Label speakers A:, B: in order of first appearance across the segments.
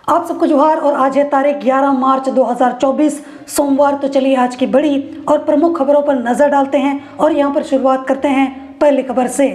A: आप सबको जोहार। और आज है तारीख 11 मार्च 2024 सोमवार। तो चलिए आज की बड़ी और प्रमुख खबरों पर नजर डालते हैं और यहाँ पर शुरुआत करते हैं पहली खबर से।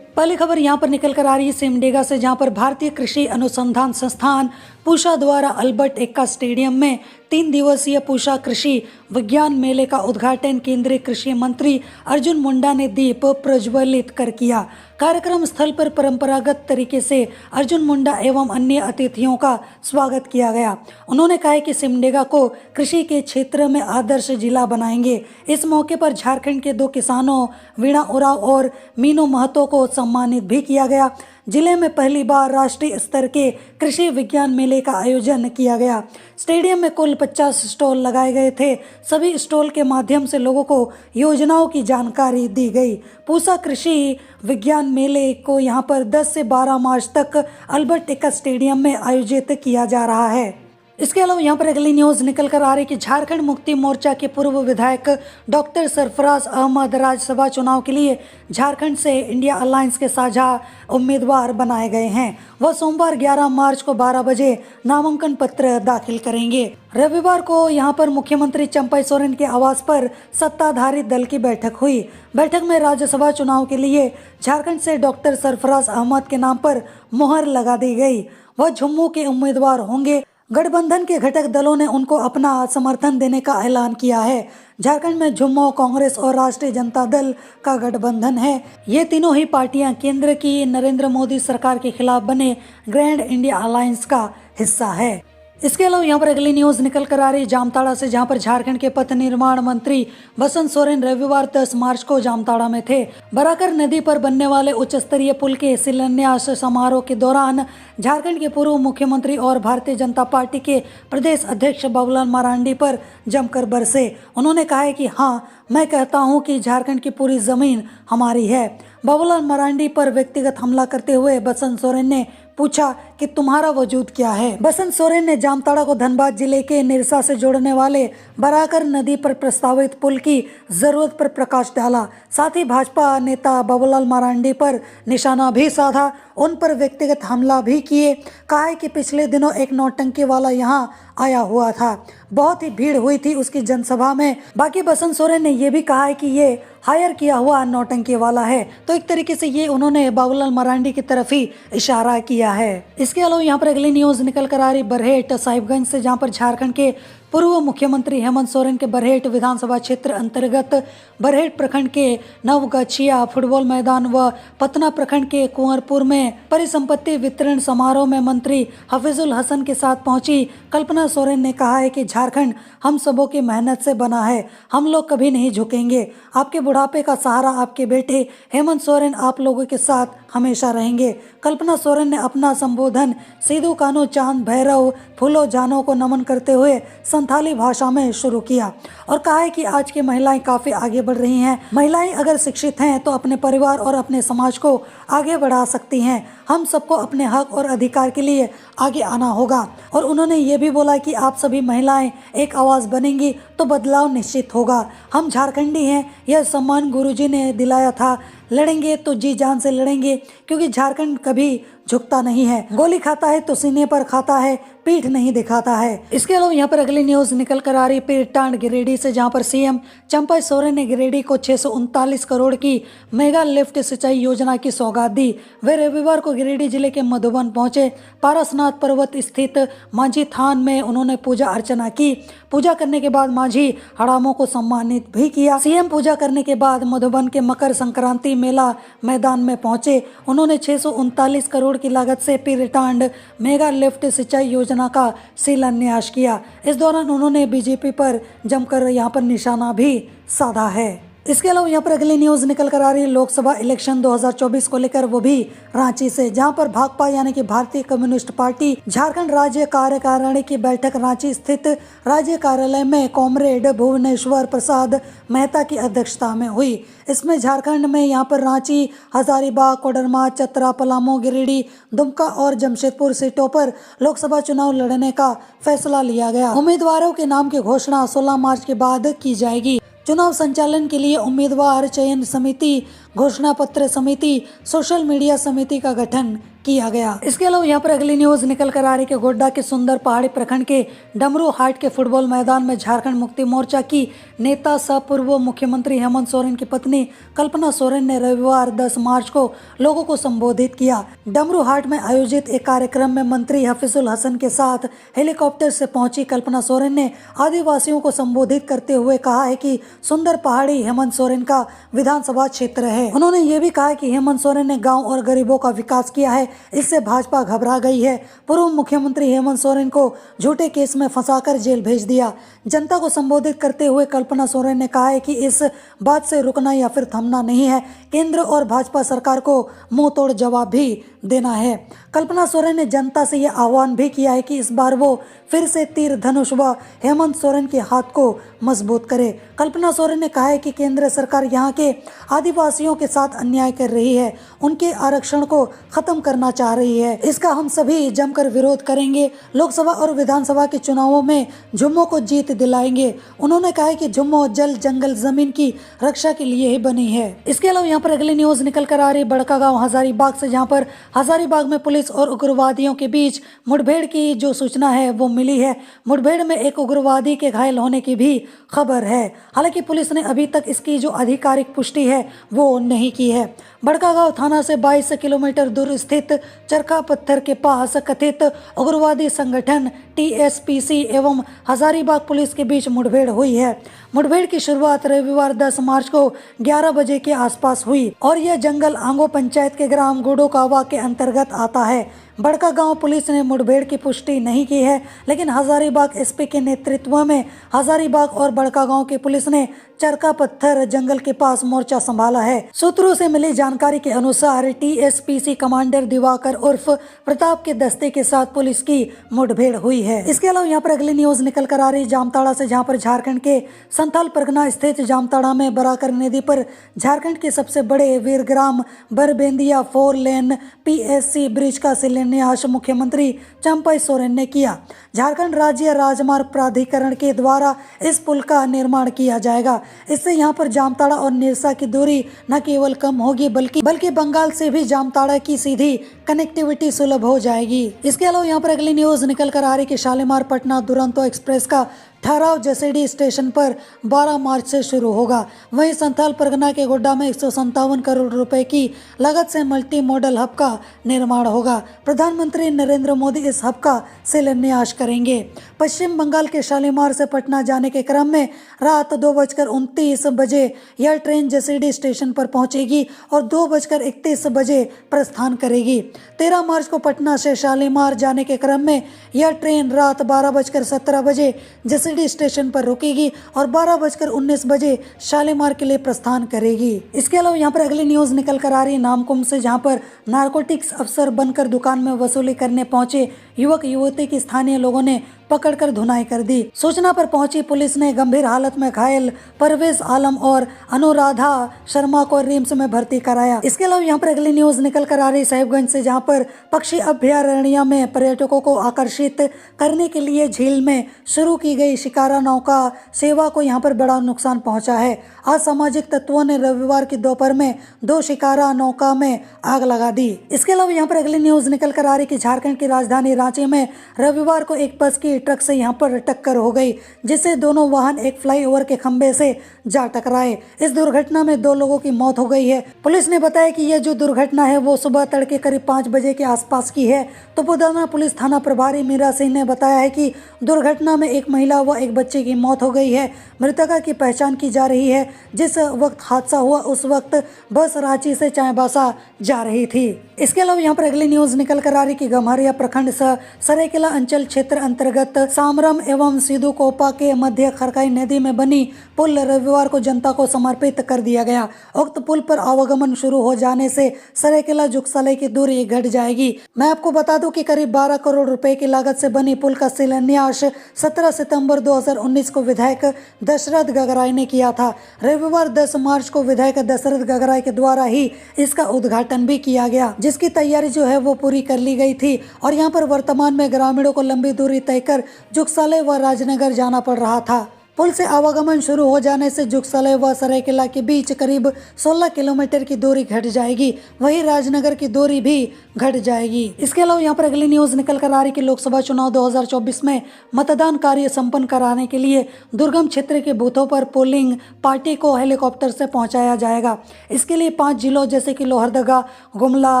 A: पहली खबर यहाँ पर निकल कर आ रही है सिमडेगा से, जहाँ पर भारतीय कृषि अनुसंधान संस्थान पूषा द्वारा अल्बर्ट एक्का स्टेडियम में 3 दिवसीय पूषा कृषि विज्ञान मेले का उद्घाटन केंद्रीय कृषि मंत्री अर्जुन मुंडा ने दीप प्रज्वलित कर किया। कार्यक्रम स्थल पर परंपरागत तरीके से अर्जुन मुंडा एवं अन्य अतिथियों का स्वागत किया गया। उन्होंने कहा कि सिमडेगा को कृषि के क्षेत्र में आदर्श जिला बनाएंगे। इस मौके पर झारखंड के 2 किसानों वीणा उरांव और मीनू महतो को सम्मानित भी किया गया। जिले में पहली बार राष्ट्रीय स्तर के कृषि विज्ञान मेले का आयोजन किया गया। स्टेडियम में कुल 50 स्टॉल लगाए गए थे। सभी स्टॉल के माध्यम से लोगों को योजनाओं की जानकारी दी गई। पूसा कृषि विज्ञान मेले को यहां पर 10 से 12 मार्च तक अल्बर्ट एक्का स्टेडियम में आयोजित किया जा रहा है। इसके अलावा यहाँ पर अगली न्यूज निकल कर आ रही है कि झारखंड मुक्ति मोर्चा के पूर्व विधायक डॉक्टर सरफराज अहमद राज्यसभा चुनाव के लिए झारखंड से इंडिया अलायंस के साझा उम्मीदवार बनाए गए हैं। वह सोमवार 11 मार्च को 12 बजे नामांकन पत्र दाखिल करेंगे। रविवार को यहाँ पर मुख्यमंत्री चंपई सोरेन के आवास पर सत्ताधारी दल की बैठक हुई। बैठक में राज्यसभा चुनाव के लिए झारखंड से डॉक्टर सरफराज अहमद के नाम पर मुहर लगा दी गई। वह झुम्मू के उम्मीदवार होंगे। गठबंधन के घटक दलों ने उनको अपना समर्थन देने का ऐलान किया है। झारखंड में झुम्मू कांग्रेस और राष्ट्रीय जनता दल का गठबंधन है। ये तीनों ही पार्टियां केंद्र की नरेंद्र मोदी सरकार के खिलाफ बने ग्रैंड इंडिया अलायंस का हिस्सा है। इसके अलावा यहाँ पर अगली न्यूज निकल कर आ रही है जामताड़ा से, जहाँ पर झारखंड के पथ निर्माण मंत्री बसंत सोरेन रविवार 10 मार्च को जामताड़ा में थे। बराकर नदी पर बनने वाले उच्च स्तरीय पुल के शिलान्यास समारोह के दौरान झारखंड के पूर्व मुख्यमंत्री और भारतीय जनता पार्टी के प्रदेश अध्यक्ष बाबूलाल मरांडी पर जमकर बरसे। उन्होंने कहा है कि हाँ, मैं कहता हूँ कि झारखंड की पूरी जमीन हमारी है। बाबूलाल मरांडी पर व्यक्तिगत हमला करते हुए बसंत सोरेन ने पूछा कि तुम्हारा वजूद क्या है। बसंत सोरेन ने जामताड़ा को धनबाद जिले के निरसा से जोड़ने वाले बराकर नदी पर प्रस्तावित पुल की जरूरत पर प्रकाश डाला। साथ ही भाजपा नेता बाबूलाल मरांडी पर निशाना भी साधा, उन पर व्यक्तिगत हमला भी किए। कहा है कि पिछले दिनों एक नौटंकी वाला यहाँ आया हुआ था, बहुत ही भीड़ हुई थी उसकी जनसभा में। बाकी बसंत सोरेन ने यह भी कहा है कि ये हायर किया हुआ नौटंकी वाला है। तो एक तरीके से ये उन्होंने बाबूलाल मरांडी की तरफ ही इशारा किया है। इसके अलावा यहाँ पर अगली न्यूज निकल कर आ रही बरहेट साहिबगंज से, जहाँ पर झारखंड के पूर्व मुख्यमंत्री हेमंत सोरेन के बरहेट विधानसभा क्षेत्र अंतर्गत बरहेट प्रखंड के नवगछिया फुटबॉल मैदान व पतना प्रखंड के कुंवरपुर में परिसंपत्ति वितरण समारोह में मंत्री हफीजुल हसन के साथ पहुंची कल्पना सोरेन ने कहा है कि झारखंड हम सबों की मेहनत से बना है, हम लोग कभी नहीं झुकेंगे। आपके बुढ़ापे का सहारा आपके बेटे हेमंत सोरेन आप लोगों के साथ हमेशा रहेंगे। कल्पना सोरेन ने अपना संबोधन सिद्धू कान्हू चांद भैरव फूलो जानो को नमन करते हुए संथाली भाषा में शुरू किया और कहा है कि आज की महिलाएं काफी आगे बढ़ रही हैं। महिलाएं अगर शिक्षित हैं तो अपने परिवार और अपने समाज को आगे बढ़ा सकती हैं। हम सबको अपने हक और अधिकार के लिए आगे आना होगा। और उन्होंने ये भी बोला कि आप सभी महिलाएं एक आवाज़ बनेंगी तो बदलाव निश्चित होगा। हम झारखंडी हैं, यह सम्मान गुरुजी ने दिलाया था। लड़ेंगे तो जी जान से लड़ेंगे, क्योंकि झारखंड कभी झुकता नहीं है। गोली खाता है तो सीने पर खाता है, पीठ नहीं दिखाता है। इसके अलावा यहाँ पर अगली न्यूज निकल कर आ रही पीरटांड गिरिडीह से, जहाँ पर सीएम चंपई सोरेन ने गिरिडीह को 639 करोड़ की मेगा लिफ्ट सिंचाई योजना की सौगात दी। वे रविवार को गिरिडीह जिले के मधुबन पहुंचे। पारसनाथ पर्वत स्थित माझी थान में उन्होंने पूजा अर्चना की। पूजा करने के बाद माझी हड़ामों को सम्मानित भी किया। सीएम पूजा करने के बाद मधुबन के मकर संक्रांति मेला मैदान में पहुंचे। उन्होंने 639 करोड़ की लागत से पीरटांड मेगा लिफ्ट सिंचाई योजना का शिलान्यास किया। इस दौरान उन्होंने बीजेपी पर जमकर यहाँ पर निशाना भी साधा है। इसके अलावा यहाँ पर अगली न्यूज निकल कर आ रही है लोकसभा इलेक्शन 2024 को लेकर, वो भी रांची से, जहाँ पर भाकपा यानी कि भारतीय कम्युनिस्ट पार्टी झारखंड राज्य कार्यकारिणी की बैठक रांची स्थित राज्य कार्यालय में कॉमरेड भुवनेश्वर प्रसाद मेहता की अध्यक्षता में हुई। इसमें झारखंड में यहाँ पर रांची, हजारीबाग, कोडरमा, चतरा, पलामू, गिरिडीह, दुमका और जमशेदपुर सीटों पर लोकसभा चुनाव लड़ने का फैसला लिया गया। उम्मीदवारों के नाम की घोषणा 16 मार्च के बाद की जाएगी। चुनाव संचालन के लिए उम्मीदवार चयन समिति, घोषणा पत्र समिति, सोशल मीडिया समिति का गठन किया गया। इसके अलावा यहाँ पर अगली न्यूज निकल कर आ रही है गोड्डा के सुंदर पहाड़ी प्रखंड के डमरू हाट के फुटबॉल मैदान में झारखंड मुक्ति मोर्चा की नेता सह पूर्व मुख्यमंत्री हेमंत सोरेन की पत्नी कल्पना सोरेन ने रविवार 10 मार्च को लोगों को संबोधित किया। डमरू हाट में आयोजित एक कार्यक्रम में मंत्री हफीजुल हसन के साथ हेलीकॉप्टर से पहुंची कल्पना सोरेन ने आदिवासियों को संबोधित करते हुए कहा है कि सुंदर पहाड़ी हेमंत सोरेन का विधानसभा क्षेत्र है। उन्होंने ये भी कहा कि हेमंत सोरेन ने गाँव और गरीबों का विकास किया है, इससे भाजपा घबरा गई है। पूर्व मुख्यमंत्री हेमंत सोरेन को झूठे केस में फंसाकर जेल भेज दिया। जनता को संबोधित करते हुए कल्पना सोरेन ने कहा है कि इस बात से रुकना या फिर थमना नहीं है, केंद्र और भाजपा सरकार को मुंह तोड़ जवाब भी देना है। कल्पना सोरेन ने जनता से यह आह्वान भी किया है कि इस बार वो फिर से तीर धनुष व हेमंत सोरेन के हाथ को मजबूत करे। कल्पना सोरेन ने कहा है कि केंद्र सरकार यहाँ के आदिवासियों के साथ अन्याय कर रही है, उनके आरक्षण को खत्म करना चाह रही है। इसका हम सभी जमकर विरोध करेंगे। लोकसभा और विधानसभा के चुनावों में झुम्मो को जीत दिलाएंगे। उन्होंने कहा है कि झुम्मो जल जंगल जमीन की रक्षा के लिए ही बनी है। इसके अलावा यहाँ पर अगली न्यूज निकल कर आ रही बड़कागांव हजारीबाग से, जहाँ पर हजारीबाग में पुलिस और उग्रवादियों के बीच मुठभेड़ की जो सूचना है वो मिली है। मुठभेड़ में एक उग्रवादी के घायल होने की भी खबर है। हालांकि पुलिस ने अभी तक इसकी जो आधिकारिक पुष्टि है वो नहीं की है। बड़कागांव थाना से 22 किलोमीटर दूर स्थित चरखा पत्थर के पास कथित उग्रवादी संगठन टीएसपीसी एवं हजारीबाग पुलिस के बीच मुठभेड़ हुई है। मुठभेड़ की शुरुआत रविवार 10 मार्च को 11 बजे के आसपास हुई और यह जंगल आंगो पंचायत के ग्राम गुडोकावा के अंतर्गत आता है। बड़कागांव पुलिस ने मुठभेड़ की पुष्टि नहीं की है, लेकिन हजारीबाग एसपी के नेतृत्व में हजारीबाग और बड़कागांव की पुलिस ने चरका पत्थर जंगल के पास मोर्चा संभाला है। सूत्रों से मिली जानकारी के अनुसार टीएसपीसी कमांडर दिवाकर उर्फ प्रताप के दस्ते के साथ पुलिस की मुठभेड़ हुई है। इसके अलावा यहाँ पर अगली न्यूज निकल कर आ रही जामताड़ा से, जहाँ पर झारखंड के संथाल परगना स्थित जामताड़ा में बराकर नदी पर झारखंड के सबसे बड़े वीरग्राम बरबेंदिया 4 लेन पीएससी ब्रिज का शिलान्यास मुख्यमंत्री चंपई सोरेन ने किया। झारखंड राज्य राजमार्ग प्राधिकरण के द्वारा इस पुल का निर्माण किया जाएगा। इससे यहाँ पर जामताड़ा और निरसा की दूरी न केवल कम होगी बल्कि बंगाल से भी जामताड़ा की सीधी कनेक्टिविटी सुलभ हो जाएगी। इसके अलावा यहाँ पर अगली न्यूज निकल कर आ रही कि शालीमार पटना दुरंतो एक्सप्रेस का ठहराव जसीडीह स्टेशन पर 12 मार्च से शुरू होगा। वहीं संथाल परगना के गोड्डा में 157 करोड़ रुपए की लागत से मल्टी मॉडल हब का निर्माण होगा। प्रधानमंत्री नरेंद्र मोदी इस हब का शिलान्यास करेंगे। पश्चिम बंगाल के शालीमार से पटना जाने के क्रम में रात 2:29 बजे यह ट्रेन जसीडीह स्टेशन पर पहुंचेगी और 2:31 बजे प्रस्थान करेगी। 13 मार्च को पटना से शालीमार जाने के क्रम में यह ट्रेन रात 12:17 बजे जसीडीह स्टेशन पर रुकेगी और 12:19 बजे शालीमार के लिए प्रस्थान करेगी। इसके अलावा यहाँ पर अगली न्यूज निकल कर आ रही है नामकुम से, जहाँ पर नारकोटिक्स अफसर बनकर दुकान में वसूली करने पहुंचे युवक युवती की स्थानीय लोगों ने पकड़कर धुनाई कर दी। सूचना पर पहुंची पुलिस ने गंभीर हालत में घायल परवेज आलम और अनुराधा शर्मा को रिम्स में भर्ती कराया। इसके अलावा यहाँ पर अगली न्यूज निकल कर आ रही साहिबगंज से, जहाँ पर पक्षी अभ्यारण्य में पर्यटकों को आकर्षित करने के लिए झील में शुरू की गई शिकारा नौका सेवा को यहाँ पर बड़ा नुकसान पहुंचा है। असामाजिक तत्वों ने रविवार की दोपहर में 2 शिकारा नौका में आग लगा दी। इसके अलावा यहाँ पर अगली न्यूज निकल कर आ रही कि झारखंड की राजधानी रांची में रविवार को एक बस की ट्रक से यहाँ पर टक्कर हो गई, जिससे दोनों वाहन एक फ्लाईओवर के खंभे से जा टकराए। इस दुर्घटना में 2 लोगों की मौत हो गई है। पुलिस ने बताया कि यह जो दुर्घटना है वो सुबह तड़के करीब 5 बजे के आसपास की है। तो पुदाना पुलिस थाना प्रभारी मीरा सिंह ने बताया है कि दुर्घटना में एक महिला व एक बच्चे की मौत हो गई है। मृतका की पहचान की जा रही है। जिस वक्त हादसा हुआ उस वक्त बस रांची से चाईबासा जा रही थी। इसके अलावा यहाँ पर अगली न्यूज निकल कर आ रही कि गम्हरिया प्रखंड सरायकेला अंचल क्षेत्र अंतर्गत सामरम एवं सिद्धूकोपा के मध्य खरकाई नदी में बनी पुल रविवार को जनता को समर्पित कर दिया गया। उक्त पुल पर आवागमन शुरू हो जाने से सरायकेला जुगसालय की दूरी घट जाएगी। मैं आपको बता दूं कि करीब 12 करोड़ रुपए की लागत से बनी पुल का शिलान्यास 17 सितंबर 2019 को विधायक दशरथ गगराई ने किया था। रविवार 10 मार्च को विधायक दशरथ गगराई के द्वारा ही इसका उद्घाटन भी किया गया, जिसकी तैयारी जो है वो पूरी कर ली गई थी और यहाँ पर वर्तमान में ग्रामीणों को लंबी दूरी तय कर जुगसालय व राजनगर जाना पड़ रहा था। पुल से आवागमन शुरू हो जाने से जुगसलाई व सरायकेला के बीच करीब 16 किलोमीटर की दूरी घट जाएगी, वहीं राजनगर की दूरी भी घट जाएगी। इसके अलावा यहाँ पर अगली न्यूज निकल कर आ रही कि लोकसभा चुनाव 2024 में मतदान कार्य संपन्न कराने के लिए दुर्गम क्षेत्र के बूथों पर पोलिंग पार्टी को हेलीकॉप्टर से पहुंचाया जाएगा। इसके लिए 5 जिलों जैसे कि लोहरदगा, गुमला,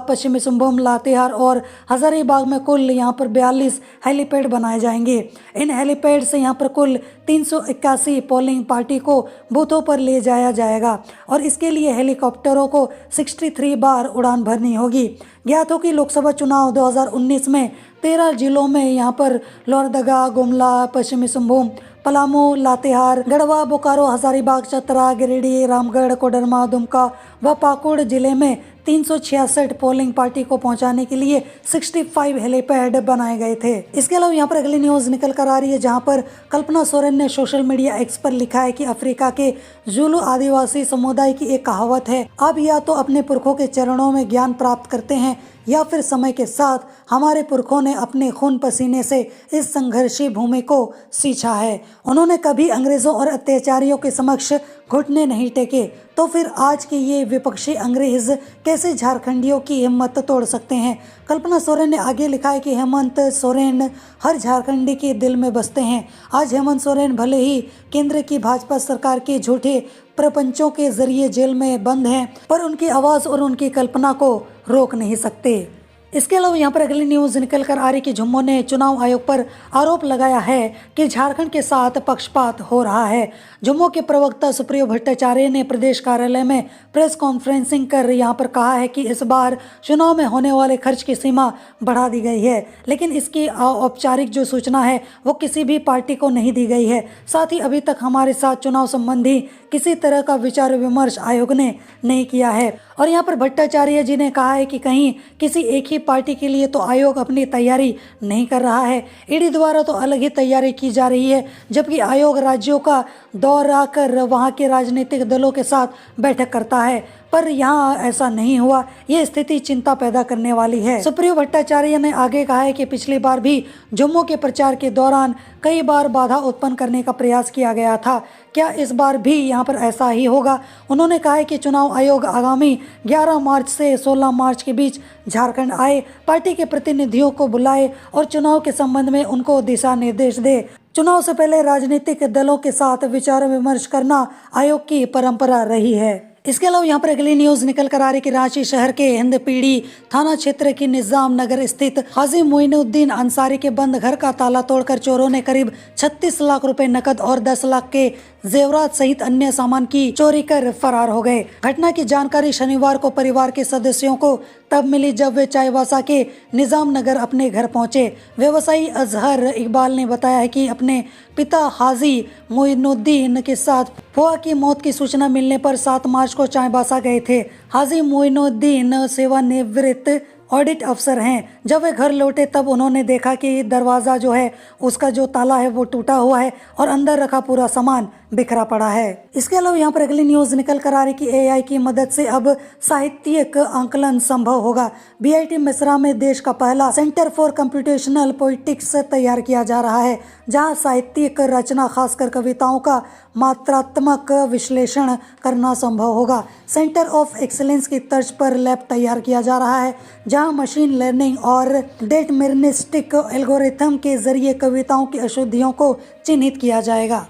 A: पश्चिमी सिंहभूम, लातेहार और हजारीबाग में कुल यहाँ पर 42 हेलीपैड बनाए जाएंगे। इन हेलीपैड से यहाँ पर कुल 381 पोलिंग पार्टी को बूथों पर ले जाया जाएगा और इसके लिए हेलीकॉप्टरों को 63 बार उड़ान भरनी होगी। ज्ञात हो कि लोकसभा चुनाव 2019 में 13 जिलों में यहाँ पर लोहरदगा, गुमला, पश्चिमी सिंहभूम, पलामू, लातेहार, गढ़वा, बोकारो, हजारीबाग, चतरा, गिरिडीह, रामगढ़, कोडरमा, दुमका व पाकुड़ जिले में 366 पोलिंग पार्टी को पहुंचाने के लिए 65 हेलीपैड बनाए गए थे। इसके अलावा यहाँ पर अगली न्यूज निकल कर आ रही है, जहां पर कल्पना सोरेन ने सोशल मीडिया एक्स पर लिखा है कि अफ्रीका के जुलू आदिवासी समुदाय की एक कहावत है, आप या तो अपने पुरखों के चरणों में ज्ञान प्राप्त करते हैं या फिर समय के साथ हमारे पुरखों ने अपने खून पसीने से इस संघर्षी भूमि को सींचा है। उन्होंने कभी अंग्रेजों और अत्याचारियों के समक्ष घुटने नहीं टेके, तो फिर आज के ये विपक्षी अंग्रेज कैसे झारखंडियों की हिम्मत तोड़ सकते हैं। कल्पना सोरेन ने आगे लिखा है कि हेमंत सोरेन हर झारखंडी के दिल में बसते हैं। आज हेमंत सोरेन भले ही केंद्र की भाजपा सरकार के झूठे प्रपंचों के जरिए जेल में बंद हैं, पर उनकी आवाज़ और उनकी कल्पना को रोक नहीं सकते। इसके अलावा यहाँ पर अगली न्यूज निकल कर आ रही कि जम्मू ने चुनाव आयोग पर आरोप लगाया है कि झारखंड के साथ पक्षपात हो रहा है। जम्मू के प्रवक्ता सुप्रियो भट्टाचार्य ने प्रदेश कार्यालय में प्रेस कॉन्फ्रेंसिंग कर यहाँ पर कहा है कि इस बार चुनाव में होने वाले खर्च की सीमा बढ़ा दी गई है, लेकिन इसकी औपचारिक जो सूचना है वो किसी भी पार्टी को नहीं दी गई है। साथ ही अभी तक हमारे साथ चुनाव संबंधी किसी तरह का विचार विमर्श आयोग ने नहीं किया है। और यहाँ पर भट्टाचार्य जी ने कहा है कि कहीं किसी एक ही पार्टी के लिए तो आयोग अपनी तैयारी नहीं कर रहा है, ईडी द्वारा तो अलग ही तैयारी की जा रही है, जबकि आयोग राज्यों का दौरा कर वहाँ के राजनीतिक दलों के साथ बैठक करता है, पर यहाँ ऐसा नहीं हुआ। ये स्थिति चिंता पैदा करने वाली है। सुप्रियो भट्टाचार्य ने आगे कहा है कि पिछली बार भी जम्मू के प्रचार के दौरान कई बार बाधा उत्पन्न करने का प्रयास किया गया था, क्या इस बार भी यहाँ पर ऐसा ही होगा। उन्होंने कहा है कि चुनाव आयोग आगामी 11 मार्च से 16 मार्च के बीच झारखंड आए, पार्टी के प्रतिनिधियों को बुलाए और चुनाव के संबंध में उनको दिशा निर्देश दे। चुनाव से पहले राजनीतिक दलों के साथ विचार विमर्श करना आयोग की परंपरा रही है। इसके अलावा यहाँ पर अगली न्यूज निकल कर आ रही कि रांची शहर के हिंदपीढ़ी थाना क्षेत्र की निजाम नगर स्थित हाजी मोइनुद्दीन अंसारी के बंद घर का ताला तोड़कर चोरों ने करीब 36 लाख रुपए नकद और 10 लाख के जेवरात सहित अन्य सामान की चोरी कर फरार हो गए। घटना की जानकारी शनिवार को परिवार के सदस्यों को तब मिली जब वे चाईबासा के निजाम नगर अपने घर पहुंचे। व्यवसायी अजहर इकबाल ने बताया है कि अपने पिता हाजी मोइनुद्दीन के साथ फुआ की मौत की सूचना मिलने पर 7 मार्च को चाईबासा गए थे। हाजी मोइनुद्दीन सेवानिवृत्त ऑडिट अफसर हैं। जब वे घर लौटे तब उन्होंने देखा कि दरवाज़ा जो है उसका जो ताला है वो टूटा हुआ है और अंदर रखा पूरा सामान बिखरा पड़ा है। इसके अलावा यहाँ पर अगली न्यूज निकल कर आ रही कि एआई की मदद से अब साहित्यिक आंकलन संभव होगा। बीआईटी मिश्रा में देश का पहला सेंटर फॉर कंप्यूटेशनल पोइटिक्स तैयार किया जा रहा है, जहाँ साहित्यिक रचना खासकर कविताओं का मात्रात्मक विश्लेषण करना संभव होगा। सेंटर ऑफ एक्सीलेंस की तर्ज पर लैब तैयार किया जा रहा है, जहाँ मशीन लर्निंग और डिटरमिनिस्टिक एल्गोरिथम के जरिए कविताओं की अशुद्धियों को चिन्हित किया जाएगा।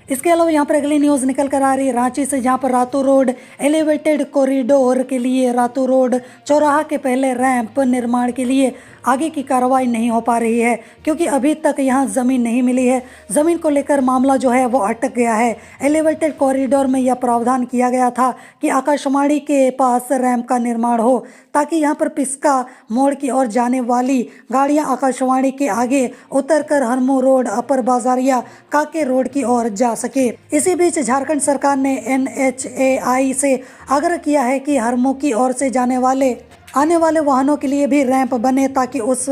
A: इसके अलावा यहाँ पर अगली न्यूज़ निकल कर आ रही है रांची से, जहाँ पर रातू रोड एलिवेटेड कॉरिडोर के लिए रातू रोड चौराहा के पहले रैंप निर्माण के लिए आगे की कार्रवाई नहीं हो पा रही है, क्योंकि अभी तक यहाँ ज़मीन नहीं मिली है। ज़मीन को लेकर मामला जो है वो अटक गया है। एलिवेटेड कॉरिडोर में यह प्रावधान किया गया था कि आकाशवाणी के पास रैंप का निर्माण हो, ताकि यहाँ पर पिस्का मोड़ की ओर जाने वाली गाड़ियाँ आकाशवाणी के आगे उतरकर हरमू रोड, अपर बाजारिया, काके रोड की ओर जा सके। इसी बीच झारखंड सरकार ने NHAI से आग्रह किया है कि हरमू की ओर से आने वाले वाहनों के लिए भी रैंप बने, ताकि उस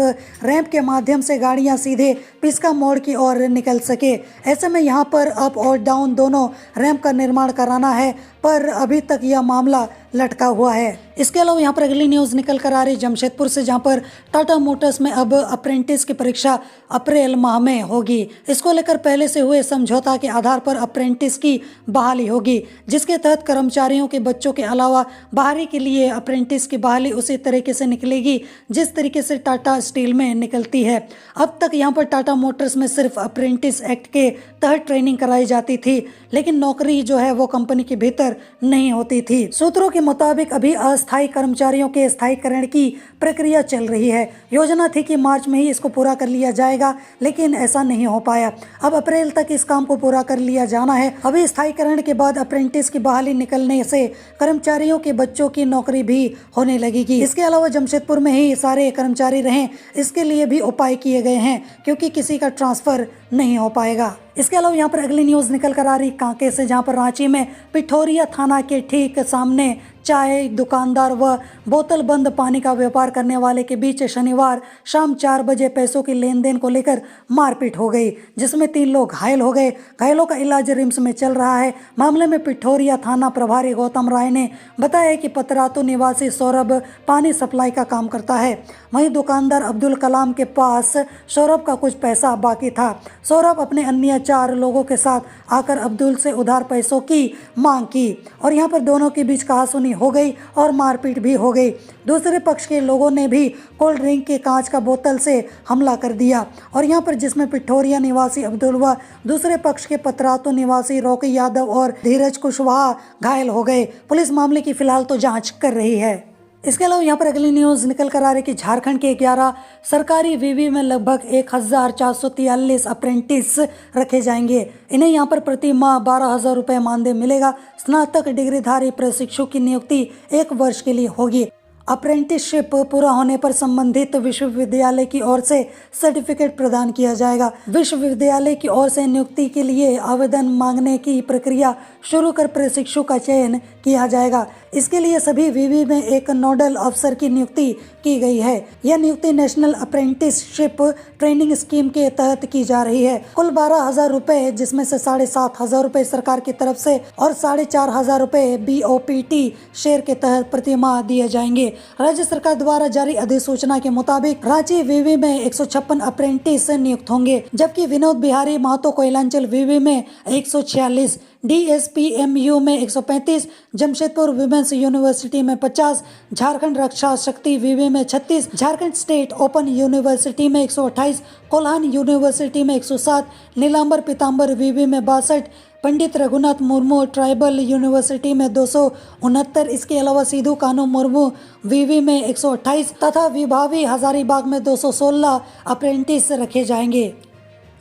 A: रैंप के माध्यम से गाड़ियां सीधे पिस्का मोड़ की ओर निकल सके। ऐसे में यहां पर अप और डाउन दोनों रैंप का निर्माण कराना है, पर अभी तक यह मामला लटका हुआ है। इसके अलावा यहाँ पर अगली न्यूज़ निकल कर आ रही जमशेदपुर से, जहाँ पर टाटा मोटर्स में अब अप्रेंटिस की परीक्षा अप्रैल माह में होगी। इसको लेकर पहले से हुए समझौता के आधार पर अप्रेंटिस की बहाली होगी, जिसके तहत कर्मचारियों के बच्चों के अलावा बाहरी के लिए अप्रेंटिस की बहाली उसी तरीके से निकलेगी जिस तरीके से टाटा स्टील में निकलती है। अब तक यहाँ पर टाटा मोटर्स में सिर्फ अप्रेंटिस एक्ट के तहत ट्रेनिंग कराई जाती थी, लेकिन नौकरी जो है वो कंपनी के भीतर नहीं होती थी। सूत्रों के मुताबिक अभी अस्थायी कर्मचारियों के स्थायीकरण की प्रक्रिया चल रही है। योजना थी कि मार्च में ही इसको पूरा कर लिया जाएगा, लेकिन ऐसा नहीं हो पाया। अब अप्रैल तक इस काम को पूरा कर लिया जाना है। अभी स्थायीकरण के बाद अप्रेंटिस की बहाली निकलने से कर्मचारियों के बच्चों की नौकरी भी होने लगेगी। इसके अलावा जमशेदपुर में ही सारे कर्मचारी रहें, इसके लिए भी उपाय किए गए हैं, क्योंकि किसी का ट्रांसफर नहीं हो पाएगा। इसके अलावा यहाँ पर अगली न्यूज़ निकल कर आ रही कांके से, जहाँ पर रांची में पिठोरिया थाना के ठीक सामने चाय दुकानदार व बोतल बंद पानी का व्यापार करने वाले के बीच शनिवार शाम 4 बजे पैसों की लेन देन को लेकर मारपीट हो गई, जिसमें 3 लोग घायल हो गए। घायलों का इलाज रिम्स में चल रहा है। मामले में पिठोरिया थाना प्रभारी गौतम राय ने बताया कि पतरातू निवासी सौरभ पानी सप्लाई का काम करता है। वहीं दुकानदार अब्दुल कलाम के पास सौरभ का कुछ पैसा बाकी था। सौरभ अपने अन्य 4 लोगों के साथ आकर अब्दुल से उधार पैसों की मांग की और यहाँ पर दोनों के बीच कहासुनी हो गई और मारपीट भी हो गई। दूसरे पक्ष के लोगों ने भी कोल्ड ड्रिंक के कांच का बोतल से हमला कर दिया और यहाँ पर जिसमें पिठोरिया निवासी अब्दुल व दूसरे पक्ष के पतरातू निवासी रॉकी यादव और धीरज कुशवाहा घायल हो गए। पुलिस मामले की फिलहाल तो जांच कर रही है। इसके अलावा यहाँ पर अगली न्यूज़ निकल कर आ रही कि झारखंड के 11 सरकारी विवि में लगभग 1443 अप्रेंटिस रखे जाएंगे। इन्हें यहाँ पर प्रति माह 12,000 रुपये मानदेय मिलेगा। स्नातक डिग्रीधारी प्रशिक्षु की नियुक्ति 1 वर्ष के लिए होगी। अप्रेंटिसशिप पूरा होने पर संबंधित विश्वविद्यालय की ओर से सर्टिफिकेट प्रदान किया जाएगा। विश्वविद्यालय की ओर से नियुक्ति के लिए आवेदन मांगने की प्रक्रिया शुरू कर प्रशिक्षु का चयन किया जाएगा। इसके लिए सभी विवि में एक नोडल अफसर की नियुक्ति की गई है। यह नियुक्ति नेशनल अप्रेंटिसशिप ट्रेनिंग स्कीम के तहत की जा रही है। कुल 12,000 रुपये, जिसमें से 7,500 रुपये सरकार की तरफ से और 4,500 रुपये BOPT शेयर के तहत प्रति माह दिए जाएंगे। राज्य सरकार द्वारा जारी अधिसूचना के मुताबिक रांची विवि में 156 अप्रेंटिस नियुक्त होंगे, जबकि विनोद बिहारी महतो कोयलांचल विवि में 146, DSPMU में 135, जमशेदपुर विमेंस यूनिवर्सिटी में 50, झारखंड रक्षा शक्ति विवि में 36, झारखंड स्टेट ओपन यूनिवर्सिटी में 128, कोल्हान यूनिवर्सिटी में 107, नीलांबर पीताम्बर विवि में 62, पंडित रघुनाथ मुर्मू ट्राइबल यूनिवर्सिटी में 269, इसके अलावा सिधू कानू मुर्मू विवि में 128 तथा विभावी हजारीबाग में 216 अप्रेंटिस रखे जाएंगे।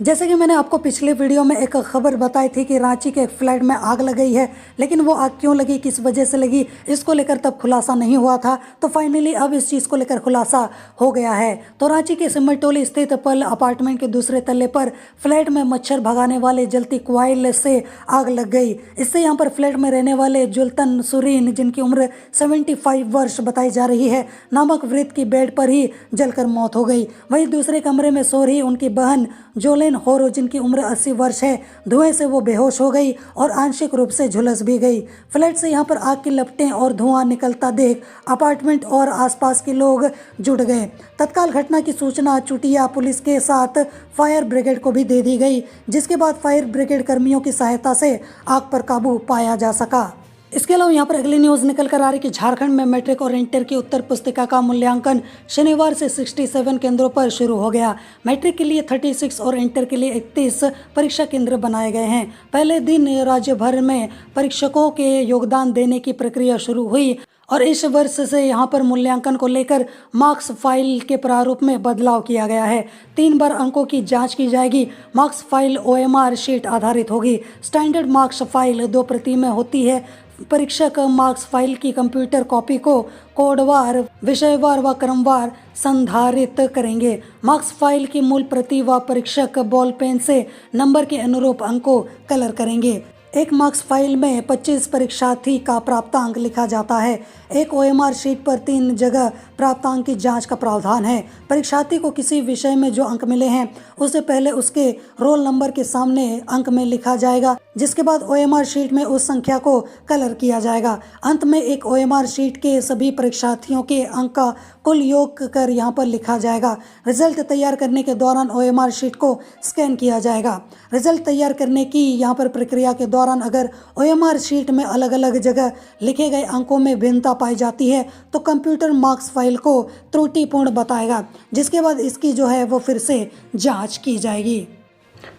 A: जैसे कि मैंने आपको पिछले वीडियो में एक खबर बताई थी कि रांची के एक फ्लैट में आग लग गई है, लेकिन वो आग क्यों लगी, किस वजह से लगी, इसको लेकर तब खुलासा नहीं हुआ था। तो फाइनली अब इस चीज़ को लेकर खुलासा हो गया है। तो रांची के सिमरटोली स्थित पल अपार्टमेंट के दूसरे तल्ले पर फ्लैट में मच्छर भगाने वाले जलती क्वाइल से आग लग गई। इससे यहाँ पर फ्लैट में रहने वाले जुल्तन सुरीन, जिनकी उम्र 75 वर्ष बताई जा रही है, नामक वृद्ध की बेड पर ही जलकर मौत हो गई। वहीं दूसरे कमरे में सो रही उनकी बहन जोलेन होरो, जिनकी उम्र 80 वर्ष है, धुएं से वो बेहोश हो गई और आंशिक रूप से झुलस भी गई। फ्लैट से यहाँ पर आग की लपटें और धुआं निकलता देख अपार्टमेंट और आसपास के लोग जुट गए। तत्काल घटना की सूचना चुटिया पुलिस के साथ फायर ब्रिगेड को भी दे दी गई, जिसके बाद फायर ब्रिगेड कर्मियों की सहायता से आग पर काबू पाया जा सका। इसके अलावा यहाँ पर अगली न्यूज़ निकल कर आ रही कि झारखंड में मैट्रिक और इंटर की उत्तर पुस्तिका का मूल्यांकन शनिवार से 67 केंद्रों पर शुरू हो गया। मैट्रिक के लिए 36 और इंटर के लिए 31 परीक्षा केंद्र बनाए गए हैं। पहले दिन राज्य भर में परीक्षकों के योगदान देने की प्रक्रिया शुरू हुई और इस वर्ष से यहाँ पर मूल्यांकन को लेकर मार्क्स फाइल के प्रारूप में बदलाव किया गया है। 3 बार अंकों की जांच की जाएगी। मार्क्स फाइल OMR शीट आधारित होगी। स्टैंडर्ड मार्क्स फाइल 2 प्रति में होती है। परीक्षक मार्क्स फाइल की कंप्यूटर कॉपी को कोडवार, विषयवार व क्रमवार संधारित करेंगे। मार्क्स फाइल की मूल प्रति व परीक्षक बॉल पेन से नंबर के अनुरूप अंकों कलर करेंगे। एक मार्क्स फाइल में 25 परीक्षार्थी का प्राप्तांक लिखा जाता है। एक OMR शीट पर 3 जगह प्राप्तांक की जांच का प्रावधान है। परीक्षार्थी को किसी विषय में जो अंक मिले हैं, उससे पहले उसके रोल नंबर के सामने अंक में लिखा जाएगा, जिसके बाद OMR शीट में उस संख्या को कलर किया जाएगा। अंत में एक OMR शीट के सभी परीक्षार्थियों के अंक का कुल योग कर यहाँ पर लिखा जाएगा। रिजल्ट तैयार करने के दौरान OMR शीट को स्कैन किया जाएगा। रिजल्ट तैयार करने की यहाँ पर प्रक्रिया के दौरान अगर OMR शीट में अलग अलग जगह लिखे गए अंकों में भिन्नता पाई जाती है तो कंप्यूटर मार्क्स फाइल को त्रुटिपूर्ण बताएगा, जिसके बाद इसकी जो है वो फिर से जांच की जाएगी।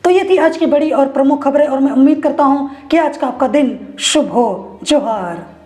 A: तो ये थी आज की बड़ी और प्रमुख खबरें और मैं उम्मीद करता हूँ कि आज का आपका दिन शुभ हो। जोहार।